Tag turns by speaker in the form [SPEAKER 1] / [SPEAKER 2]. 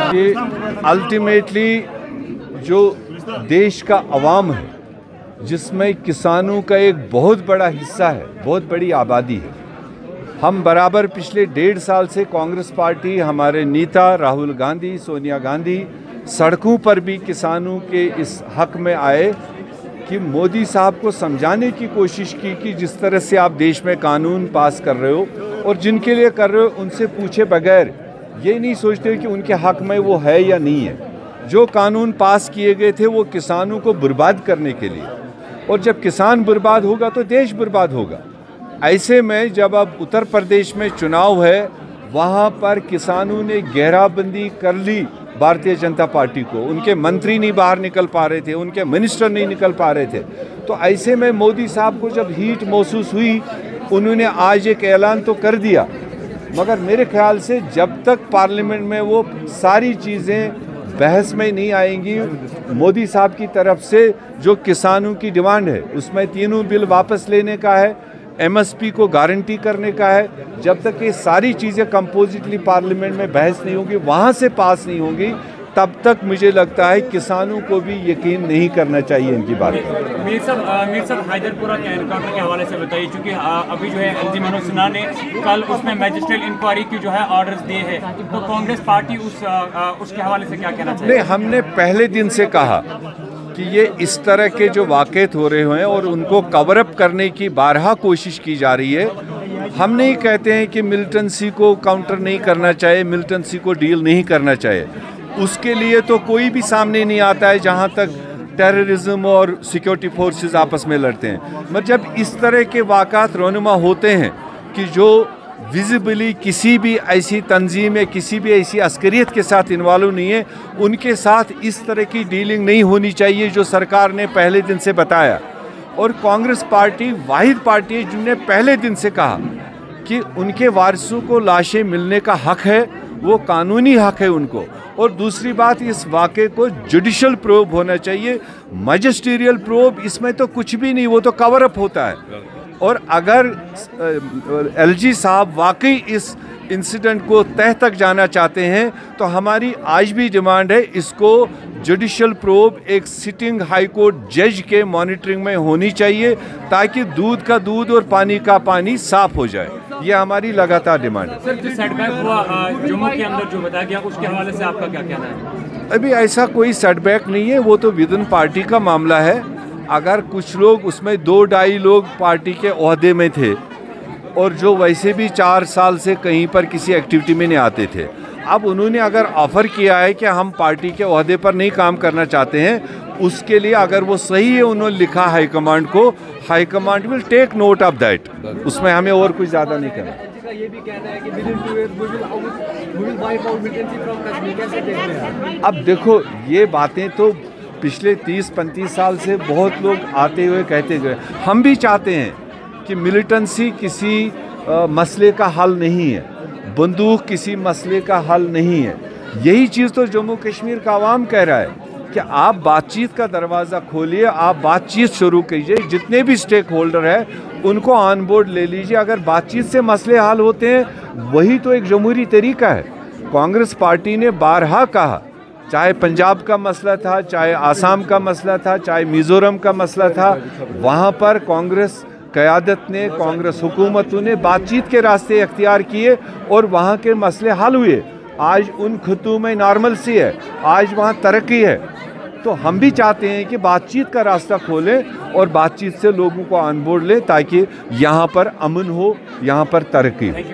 [SPEAKER 1] कि अल्टीमेटली जो देश का अवाम है, जिसमें किसानों का एक बहुत बड़ा हिस्सा है, बहुत बड़ी आबादी है। हम बराबर पिछले 1.5 साल से कांग्रेस पार्टी, हमारे नेता राहुल गांधी, सोनिया गांधी सड़कों पर भी किसानों के इस हक में आए कि मोदी साहब को समझाने की कोशिश की कि जिस तरह से आप देश में कानून पास कर रहे हो और जिनके लिए कर रहे हो उनसे पूछे बगैर ये नहीं सोचते कि उनके हक में वो है या नहीं है। जो कानून पास किए गए थे वो किसानों को बर्बाद करने के लिए, और जब किसान बर्बाद होगा तो देश बर्बाद होगा। ऐसे में जब अब उत्तर प्रदेश में चुनाव है, वहाँ पर किसानों ने घेराबंदी कर ली भारतीय जनता पार्टी को। उनके मंत्री नहीं बाहर निकल पा रहे थे, उनके मिनिस्टर नहीं निकल पा रहे थे। तो ऐसे में मोदी साहब को जब हीट महसूस हुई, उन्होंने आज एक ऐलान तो कर दिया, मगर मेरे ख्याल से जब तक पार्लियामेंट में वो सारी चीज़ें बहस में नहीं आएंगी, मोदी साहब की तरफ से जो किसानों की डिमांड है उसमें तीनों बिल वापस लेने का है, एमएसपी को गारंटी करने का है, जब तक ये सारी चीज़ें कंपोजिटली पार्लियामेंट में बहस नहीं होगी, वहाँ से पास नहीं होंगी, तब तक मुझे लगता है किसानों को भी यकीन नहीं करना चाहिए इनकी बात पर।
[SPEAKER 2] मीर साहब हैदरपुरा के एनकाउंटर के हवाले से बताइए, क्योंकि अभी जो है एलजी मनोज सिन्हा ने कल उसमें मैजिस्ट्रेट इंक्वायरी की जो है ऑर्डर्स दिए हैं, तो कांग्रेस पार्टी उसके हवाले से क्या कहना चाहिए?
[SPEAKER 1] नहीं, हमने पहले दिन से कहा कि ये इस तरह के जो वाक़यात हो रहे हैं और उनको कवर अप करने की बारहा कोशिश की जा रही है। हम नहीं कहते हैं कि मिलिटेंसी को काउंटर नहीं करना चाहिए, मिलिटेंसी को डील नहीं करना चाहिए, उसके लिए तो कोई भी सामने नहीं आता है जहाँ तक टेररिज्म और सिक्योरिटी फोर्सेस आपस में लड़ते हैं। मगर जब इस तरह के वाक़यात रोनुमा होते हैं कि जो विजिबली किसी भी ऐसी तंजीम या किसी भी ऐसी अस्करियत के साथ इन्वॉल्व नहीं है, उनके साथ इस तरह की डीलिंग नहीं होनी चाहिए जो सरकार ने पहले दिन से बताया। और कांग्रेस पार्टी वाहिद पार्टी है जिन्होंने पहले दिन से कहा कि उनके वारिसों को लाशें मिलने का हक है, वो कानूनी हक है उनको। और दूसरी बात, इस वाक़े को जुडिशल प्रोब होना चाहिए, मैजिस्ट्रियल प्रोब इसमें तो कुछ भी नहीं, वो तो कवर अप होता है। और अगर एलजी साहब वाकई इस इंसिडेंट को तह तक जाना चाहते हैं तो हमारी आज भी डिमांड है, इसको जुडिशल प्रोब एक सिटिंग हाई कोर्ट जज के मॉनिटरिंग में होनी चाहिए, ताकि दूध का दूध और पानी का पानी साफ हो जाए। ये हमारी लगातार डिमांड है।
[SPEAKER 2] सर, जो सेटबैक हुआ जम्मू के अंदर जो बताया गया, उसके हवाले से आपका क्या कहना है?
[SPEAKER 1] अभी ऐसा कोई सेटबैक नहीं है, वो तो विदिन पार्टी का मामला है। अगर कुछ लोग उसमें 2-2.5 लोग पार्टी के ओहदे में थे और जो वैसे भी 4 साल से कहीं पर किसी एक्टिविटी में नहीं आते थे, अब उन्होंने अगर ऑफ़र किया है कि हम पार्टी के ओहदे पर नहीं काम करना चाहते हैं, उसके लिए अगर वो सही है, उन्होंने लिखा हाईकमांड को, high command will take note of that, उसमें हमें और कुछ ज़्यादा नहीं करना।
[SPEAKER 3] ये भी कहना है कि
[SPEAKER 1] अब देखो, ये बातें तो पिछले 30-35 साल से बहुत लोग आते हुए कहते गए। हम भी चाहते हैं कि मिलिटेंसी किसी मसले का हल नहीं है, बंदूक किसी मसले का हल नहीं है। यही चीज़ तो जम्मू कश्मीर का आवाम कह रहा है कि आप बातचीत का दरवाज़ा खोलिए, आप बातचीत शुरू कीजिए, जितने भी स्टेक होल्डर है उनको ऑन बोर्ड ले लीजिए। अगर बातचीत से मसले हल होते हैं, वही तो एक जमहूरी तरीका है। कांग्रेस पार्टी ने बारहा कहा, चाहे पंजाब का मसला था, चाहे आसाम का मसला था, चाहे मिज़ोरम का मसला था, वहाँ पर कांग्रेस क़यादत ने, कांग्रेस हुकूमतों ने बातचीत के रास्ते अख्तियार किए और वहाँ के मसले हल हुए। आज उन खित्तों में नॉर्मल सी है, आज वहाँ तरक्की है। तो हम भी चाहते हैं कि बातचीत का रास्ता खोलें और बातचीत से लोगों को ऑन बोर्ड लें, ताकि यहाँ पर अमन हो, यहाँ पर तरक्की हो।